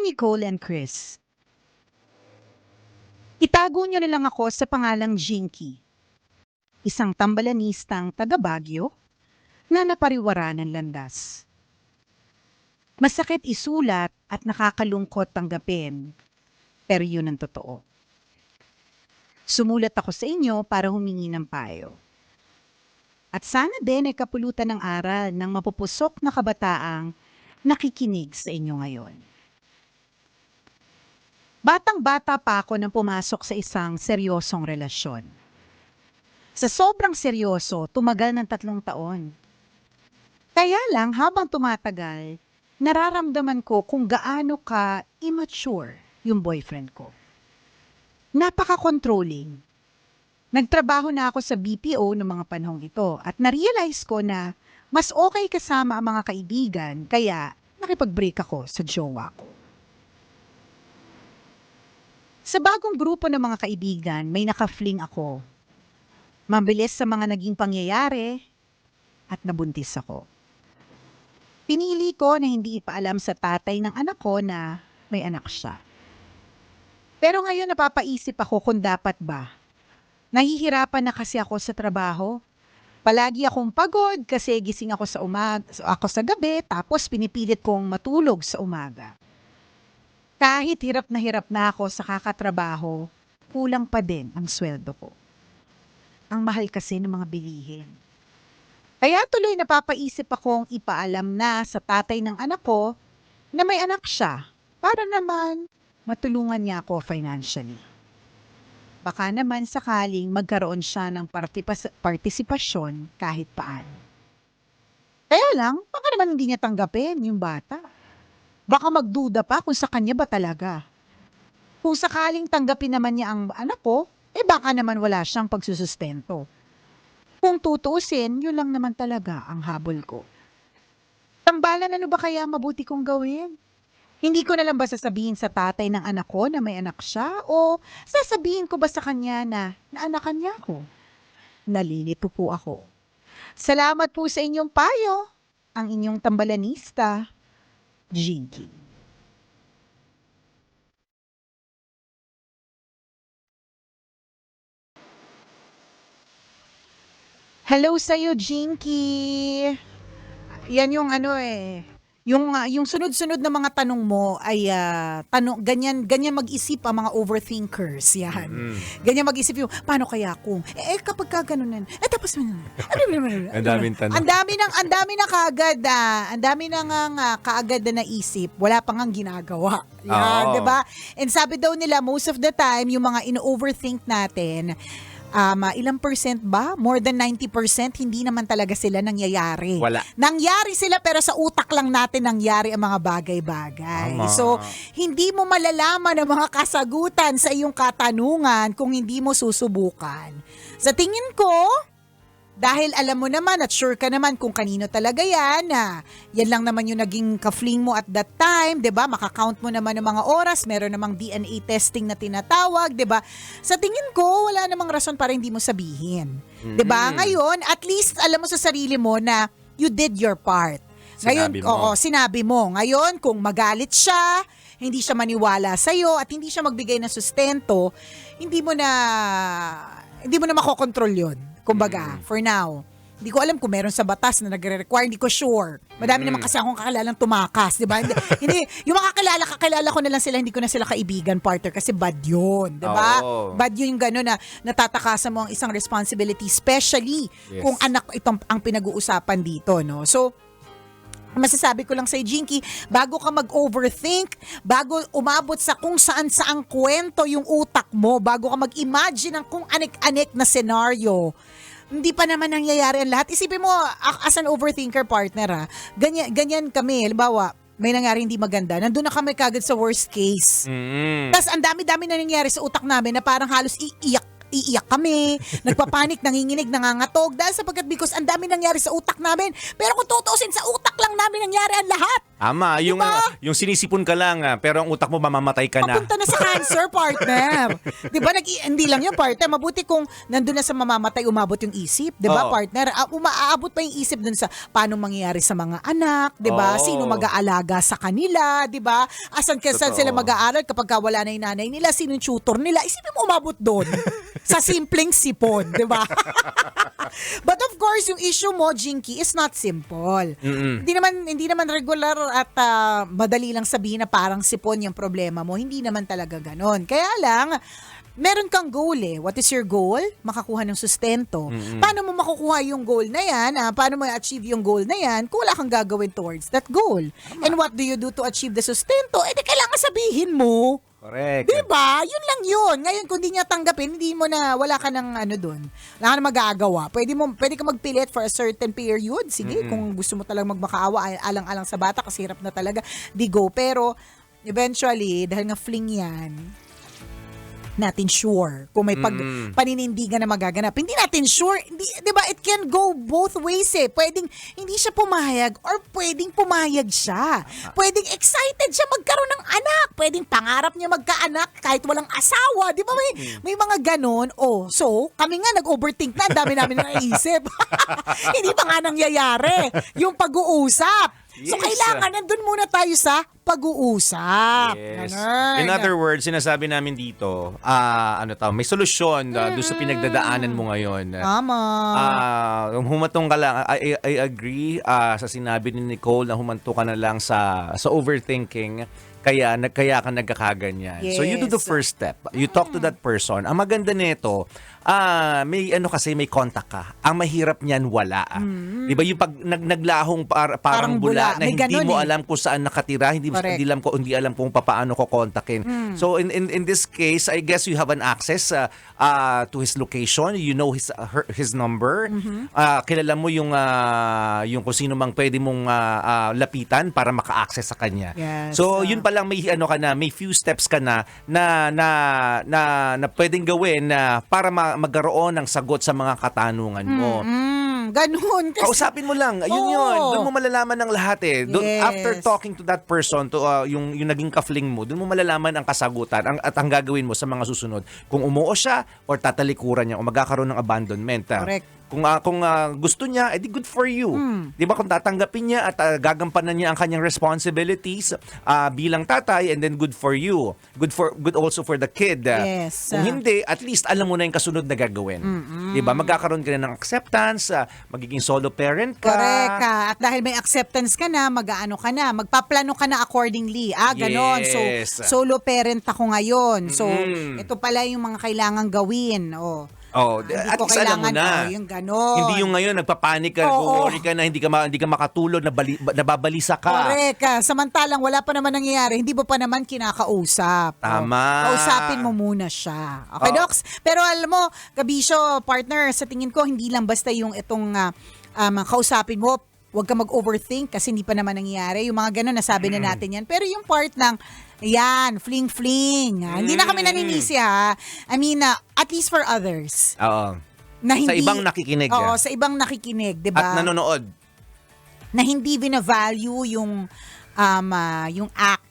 Nicole and Chris. Itago niyo na lang ako sa pangalang Jinky, isang tambalanistang taga Baguio na napariwara ng landas. Masakit isulat at nakakalungkot tanggapin, pero yun ang totoo. Sumulat ako sa inyo para humingi ng payo. At sana din ay kapulutan ng aral ng mapupusok na kabataang nakikinig sa inyo ngayon. Batang-bata pa ako nang pumasok sa isang seryosong relasyon. Sa sobrang seryoso, tumagal ng 3 taon. Kaya lang habang tumatagal, nararamdaman ko kung gaano ka immature yung boyfriend ko. Napaka-controlling. Nagtrabaho na ako sa BPO noong mga panahong ito at na-realize ko na mas okay kasama ang mga kaibigan kaya nakipag-break ako sa jowa ko. Sa bagong grupo ng mga kaibigan, may naka-fling ako. Mabilis sa mga naging pangyayari at nabuntis ako. Pinili ko na hindi ipaalam sa tatay ng anak ko na may anak siya. Pero ngayon napapaisip ako kung dapat ba. Nahihirapan na kasi ako sa trabaho. Palagi akong pagod kasi gising ako sa gabi tapos pinipilit kong matulog sa umaga. Kahit hirap na ako sa kakatrabaho, kulang pa din ang sweldo ko. Ang mahal kasi ng mga bilihin. Kaya tuloy napapaisip akong ipaalam na sa tatay ng anak ko na may anak siya para naman matulungan niya ako financially. Baka naman sakaling magkaroon siya ng partisipasyon kahit paano. Kaya lang, baka naman hindi niya tanggapin yung bata. Baka magduda pa kung sa kanya ba talaga. Kung sakaling tanggapin naman niya ang anak ko, baka naman wala siyang pagsusustento. Kung tutuusin, yun lang naman talaga ang habol ko. Tambalan, ano ba kaya mabuti kong gawin? Hindi ko na lang ba sasabihin sa tatay ng anak ko na may anak siya o sasabihin ko ba sa kanya na naanakan niya ako? Nalilito po ako. Salamat po sa inyong payo, ang inyong tambalanista, Jinky. Hello sa'yo, Jinky. Yan yung yung sunod-sunod na mga tanong mo ay ganyan mag-isip ang mga overthinkers yan. Ganyan mag-isip yung paano kaya kung kapag ka ganunan tapos Ang daming tanong. ang dami na kaagad ang dami na nga kaagad na naisip, wala pa ngang ginagawa. Yan, Oo. 'di ba? And sabi daw nila most of the time yung mga ino-overthink natin, ilang percent ba? More than 90% hindi naman talaga sila nangyayari. Wala. Nangyari sila pero sa utak lang natin nangyari ang mga bagay-bagay. Tama. So, hindi mo malalaman ang mga kasagutan sa iyong katanungan kung hindi mo susubukan. Sa tingin ko, dahil alam mo naman at sure ka naman kung kanino talaga yan, yan lang naman yung naging ka-fling mo at that time, 'di ba? Makakount mo naman ng mga oras, meron namang DNA testing na tinatawag, 'di ba? Sa tingin ko, wala namang rason para hindi mo sabihin. 'Di ba? Ngayon, at least alam mo sa sarili mo na you did your part. Ngayon, Sinabi mo. sinabi mo. Ngayon, kung magalit siya, hindi siya maniwala sa'yo at hindi siya magbigay ng sustento, hindi mo na makokontrol yun. Kumbaga, for now. Hindi ko alam kung meron sa batas na nagre-require, hindi ko sure. Madami naman kasi akong kakakilalang tumakas, di ba? Hindi, yung mga kakilala ko na lang sila, hindi ko na sila kaibigan, partner, kasi bad yun, di ba? Oo. Bad yun yung gano'n na natatakasan mo ang isang responsibility, especially Yes. kung anak itong ang pinag-uusapan dito, no? So, masasabi ko lang sa Jinky, bago ka mag-overthink, bago umabot sa kung saan-saang kwento yung utak mo, bago ka mag-imagine ng kung anik-anik na scenario, hindi pa naman nangyayari ang lahat. Isipin mo, as an overthinker partner, ganyan kami. Halimbawa, may nangyari hindi maganda, nandun na kami kagad sa worst case. Tapos ang dami-dami na nangyari sa utak namin na parang halos iiyak kami, nagpapanik, nanginginig, nangangatog dahil sapagkat because ang dami nangyari sa utak namin. Pero kung tutuusin, sa utak lang namin nangyari ang lahat. Ama, yung, Diba? yung sinisipon ka lang, pero ang utak mo mamamatay ka na. Papunta na sa cancer, partner. Di ba? Hindi lang yung partner. Mabuti kung nandun na sa mamamatay, umabot yung isip. Di ba, Oo. partner? Umaabot pa yung isip dun sa paano mangyayari sa mga anak. Di ba? Oo. Sino mag-aalaga sa kanila. Di ba? Saan Totoo. sila mag-aaral kapag wala na yung nanay nila. Sino yung tutor nila. Isipin mo umabot doon. Sa simpleng sipon. Di ba? But of course, yung issue mo, Jinky, is not simple. Hindi naman regular at madali lang sabihin na parang sipon yung problema mo. Hindi naman talaga ganon. Kaya lang, meron kang goal eh. What is your goal? Makakuha ng sustento. Paano mo makukuha yung goal na yan? Paano mo achieve yung goal na yan kung wala kang gagawin towards that goal? And what do you do to achieve the sustento? Eh di kailangan sabihin mo. Correct. Diba? Yun lang yun. Ngayon, kung di niya tanggapin, wala ka ng doon. Wala ka na magagawa. Pwede ka magpilit for a certain period. Sige, kung gusto mo talagang magmakaawa, alang-alang sa bata kasi hirap na talaga, di go. Pero, eventually, dahil nga fling yan, natin sure kung may paninindigan na magaganap. Hindi natin sure. Di ba? It can go both ways eh. Pwedeng hindi siya pumayag or pwedeng pumayag siya. Pwedeng excited siya magkaroon ng anak. Pwedeng pangarap niya magkaanak kahit walang asawa. Di ba? May mga ganon. Oh, so, kami nga nag-overthink na. Ang dami namin naisip. Hindi pa nga nangyayari. Yung pag-uusap. So, Yes. kailangan nandun muna tayo sa pag-uusap. Yes. Ganon. In other words, sinasabi namin dito, may solusyon doon sa pinagdadaanan mo ngayon. Tama. Humatong ka lang. I agree sa sinabi ni Nicole na humanto ka na lang sa overthinking. Kaya ka nagkakaganyan. So you do the Yes. first step. You talk to that person. Ang maganda nito, may contact ka. Ang mahirap niyan wala. 'Di ba yung pag naglahong parang bula na May hindi ganun mo eh. alam kung saan nakatira, Correct. hindi alam kung paano ko kontakin. So in this case, I guess you have an access to his location. You know his number. Kilala mo yung kung sino mang pwede mong lapitan para maka-access sa kanya. Yes. So yun pa lang may few steps ka na pwedeng gawin para magkaroon ng sagot sa mga katanungan mo. Ganun. Kasi, Kausapin mo lang. Yun Oo. yun. Doon mo malalaman ng lahat eh. Yes. After talking to that person, to yung naging kafling mo, doon mo malalaman ang kasagutan at ang gagawin mo sa mga susunod. Kung umuo siya or tatalikuran niya o magkakaroon ng abandonment. Correct. Kung gusto niya, edi good for you. 'Di ba kung tatanggapin niya at gagampanan niya ang kanyang responsibilities bilang tatay, and then good for you. Good also for the kid. Yes. Kung hindi, at least alam mo na yung kasunod na gagawin. 'Di ba? Magkakaroon ka na ng acceptance, magiging solo parent ka. correct ka. At dahil may acceptance ka na, magpaplano ka na accordingly. Ganon. Yes. So, solo parent ako ngayon. So, Mm. ito pala yung mga kailangan gawin. Hindi at ko least alam mo na. yung ganon. Hindi yung ngayon nagpapanik ka, Oo. worry ka na hindi ka makatulog, nababalisa ka. Correct ka. Samantalang wala pa naman nangyayari, hindi mo pa naman kinakausap. Tama. Kausapin mo muna siya. Okay, Oo. Docs? Pero alam mo, Kabisyo, partner, sa tingin ko, hindi lang basta yung itong kausapin mo, huwag ka mag-overthink kasi hindi pa naman nangyayari. Yung mga ganun, nasabi na natin yan. Pero yung part ng, fling-fling. Hindi na kami naninisi ha. I mean, at least for others. Oo. Na hindi, Sa ibang nakikinig. Oo, sa ibang nakikinig, di ba? At nanonood. Na hindi bina-value yung act.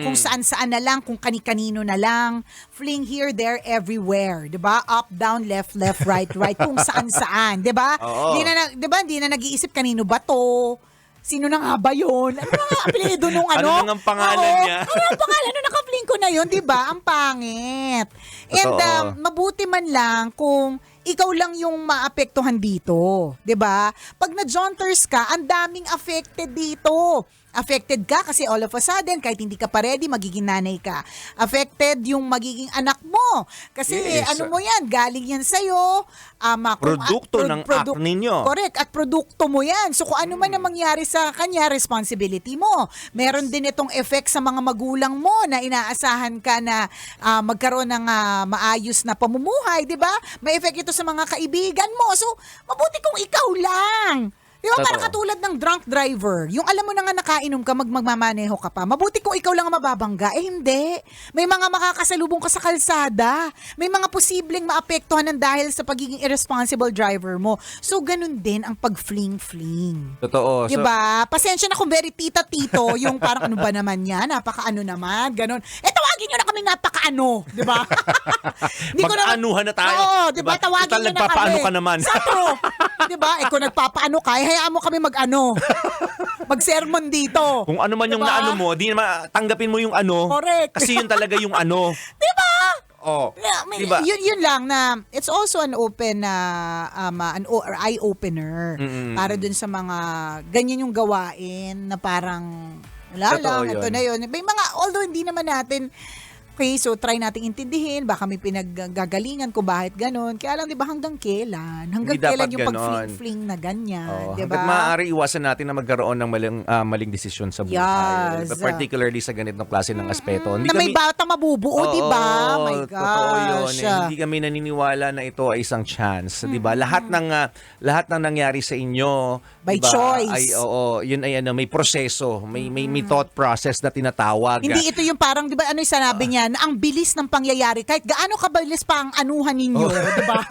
Kung saan-saan na lang, kung kani-kanino na lang, fling here, there, everywhere, 'di ba? Up, down, left, right, kung saan-saan, 'di ba? Oo. Hindi na nag-iisip kanino ba 'to? Sino na nga ba 'yon? Ano na nga apelyido nung Ano na nga ang pangalan Oo, niya? Ano ang pangalan nung naka-fling ko na 'yon, 'di ba? Ang pangit. And Totoo. mabuti man lang kung ikaw lang yung maapektuhan dito, 'di ba? Pag na-jaunters ka, ang daming affected dito. Affected ka kasi all of a sudden, kahit hindi ka pa ready, magiging nanay ka. Affected yung magiging anak mo. Kasi Yes. ano mo yan, galing yan sa'yo. Produkto ng act ninyo. Correct. At produkto mo yan. So kung ano man ang mangyari sa kanya, responsibility mo. Meron din itong effect sa mga magulang mo na inaasahan ka na magkaroon ng maayos na pamumuhay, di ba? May effect ito sa mga kaibigan mo. So mabuti kung ikaw lang Di ba, Totoo. parang katulad ng drunk driver. Yung alam mo na nga nakainom ka, magmamaneho ka pa. Mabuti kung ikaw lang ang mababangga. Hindi. May mga makakasalubong ka sa kalsada. May mga posibleng maapektuhan ng dahil sa pagiging irresponsible driver mo. So, ganun din ang pag-fling-fling. Totoo. Di ba? Pasensya na kung very tita-tito, yung parang ano ba naman yan, napaka-ano naman, ganun. Tawagin nyo na kami napaka-ano, di ba? Hindi ko na- Mag-anuhan na tayo. Oo, di ba? Diba? Tawagin Total, nyo na nagpapaano kami. ka naman. Sakto. Di ba? Kung nagpapaano ka, hayaan mo kami mag-ano. Mag-sermon dito. Kung ano man yung Diba? naano mo, di naman tanggapin mo yung ano. Correct. Kasi yun talaga yung ano. Di ba? Oh. I mean, Diba? yun lang na it's also an open eye opener para dun sa mga ganyan yung gawain na parang wala Totoo lang, yun. ito na yun. May mga, although hindi naman natin, okay, so try nating intindihin, baka may pinaggagalingan kung bakit ganun. Kaya lang, di ba, hanggang kailan? Hanggang Hindi kailan dapat yung ganon. pag-fling-fling na ganyan, Oh, di hanggat ba? maaari iwasan natin na magkaroon ng maling desisyon sa buhay. Yes. Particularly sa ganitong klase ng aspeto. Na may bata mabubuo, di ba? Oo, My totoo yun. gosh. Hindi kami naniniwala na ito ay isang chance, 'di ba? Lahat ng nangyari sa inyo By 'di ba, choice. Ay yun ay may proseso, may thought process na tinatawag. Hindi ito yung parang, di ba, ano yung sanabi niya, na ang bilis ng pangyayari, kahit gaano kabilis pa ang anuhan ninyo, di ba?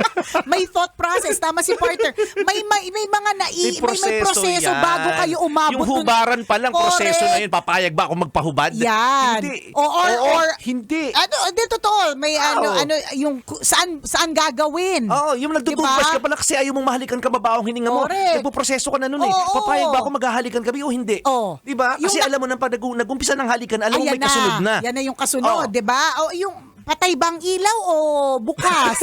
May thought process, tama si partner. May mga may proseso yan. bago kayo umabot. Yung hubaran pa lang, proseso na Correct. yun. Papayag ba ako magpahubad? Yan. Hindi. Or hindi. ano, di totoo, may Oo. yung saan gagawin. Oo, yung nagtutupes Diba? ka pala kasi ayaw mong mahalikan ka babaong hininga mo. Correct. Nagpo-proseso ka na nun eh. Oo. Papayag ba ako maghahalikan kami o hindi? Oo. Di ba? Kasi Yung alam mo nang pag nag-umpisa ng halikan, alam mo Ayan may kasunod na. Yan na yung kasunod, Oo. di ba? O yung patay bang ilaw o bukas?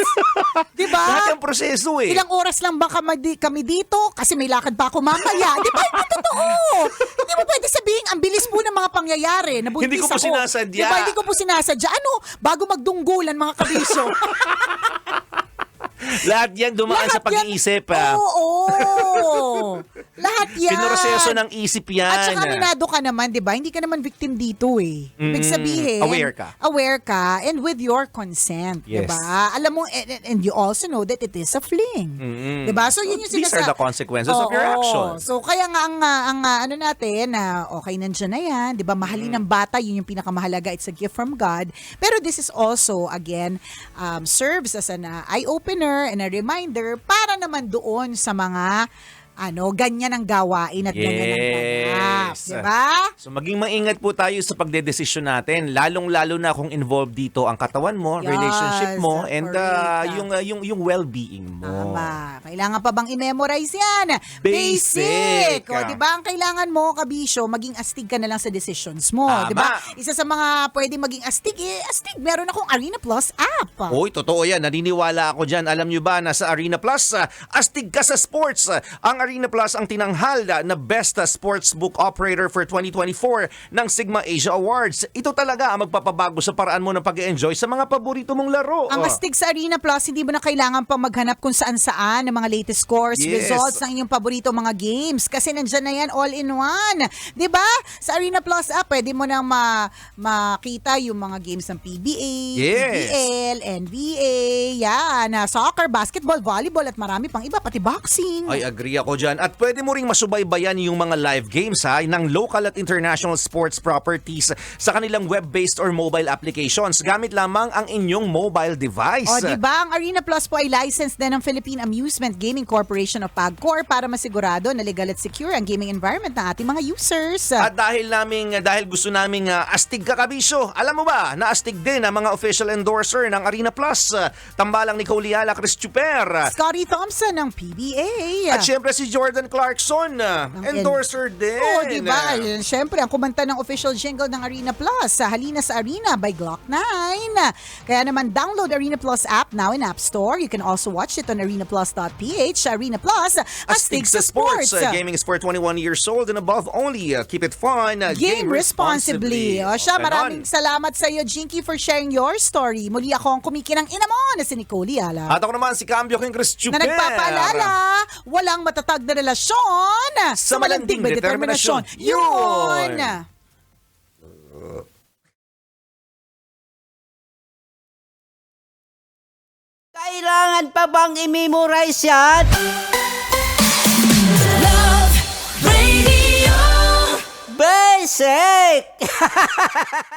di ba? Lahat yung proseso eh. Ilang oras lang ba kami dito? Kasi may lakad pa ako mamaya. Di ba? Hindi totoo. Hindi mo pwede sabihin, ang bilis po ng mga pangyayari. Nabuntis Hindi ko po ako. sinasadya. Di ba? Hindi ko po sinasadya. Ano? Bago magdunggulan mga kabisyo. Lahat yan dumaan sa Lahat yan- pag-iisip. Oo. Lahat yan. Pinroseso ng isip yan. At saka aminado ka naman, di ba? Hindi ka naman victim dito eh. Ibig sabihin, aware ka. Aware ka and with your consent, di Yes. ba? Alam mo, and you also know that it is a fling. Di ba? So, yun yung These are the consequences of your actions. So, kaya nga ang ano natin, okay, nandiyan na yan, di ba? Mahalin ng bata, yun yung pinakamahalaga. It's a gift from God. Pero this is also, again, serves as an eye-opener and a reminder para naman doon sa mga ganyan ang gawain at ganyan ang ganap. Yes. Diba? So maging maingat po tayo sa pagdedesisyon natin, lalong-lalo na kung involved dito ang katawan mo, Yes, relationship mo, and correct. yung well-being mo. Tama. Kailangan pa bang i-memorize yan? Basic. O, di ba? Ang kailangan mo, kabisyo, maging astig ka na lang sa decisions mo. Tama. Di ba? Isa sa mga pwede maging astig, meron akong Arena Plus app. Oy, totoo yan. Naniniwala ako dyan. Alam nyo ba na sa Arena Plus, astig ka sa sports. Ang Arena Plus ang tinanghal na Best Sportsbook Operator for 2024 ng Sigma Asia Awards. Ito talaga ang magpapabago sa paraan mo ng pag-enjoy sa mga paborito mong laro. Ang astig sa Arena Plus, hindi mo na kailangan pang maghanap kung saan-saan ng mga latest scores, Yes. results ng inyong paborito mga games. Kasi nandyan na yan all in one. Di ba? Sa Arena Plus app, pwede mo na makita yung mga games ng PBA, Yes. PBL, NBA, yan, soccer, basketball, volleyball, at marami pang iba, pati boxing. Ay, agree ako dyan. At pwede mo ring masubaybayan yung mga live games ng local at international sports properties sa kanilang web-based or mobile applications gamit lamang ang inyong mobile device. O, di ba? Ang Arena Plus po ay licensed din ng Philippine Amusement Gaming Corporation of PAGCOR para masigurado na legal at secure ang gaming environment ng ating mga users. At dahil gusto naming astig ka kabisyo, alam mo ba na astig din ang mga official endorser ng Arena Plus? Tambalang ni Kauliala Chris Chuper. Scotty Thompson ng PBA. At syempre si Jordan Clarkson, endorser din. Oh, di ba? Siyempre, ang kumanta ng official jingle ng Arena Plus, Halina sa Arena by Glock 9. Kaya naman, download Arena Plus app now in App Store. You can also watch it on arenaplus.ph. Arena Plus, Astig sa sports. Gaming is for 21 years old and above only. Keep it fun. Game responsibly. O siya, Ganon. maraming salamat sa iyo, Jinky, for sharing your story. Muli ako ang kumikinang ina mo na si Nicole Yala. At ako naman si Cambio King Chris Chuper. Na nagpapaalala, walang matatag na relasyon Sa malanding may determinasyon. Yun! Kailangan pa bang i-memorize yan? Love sake!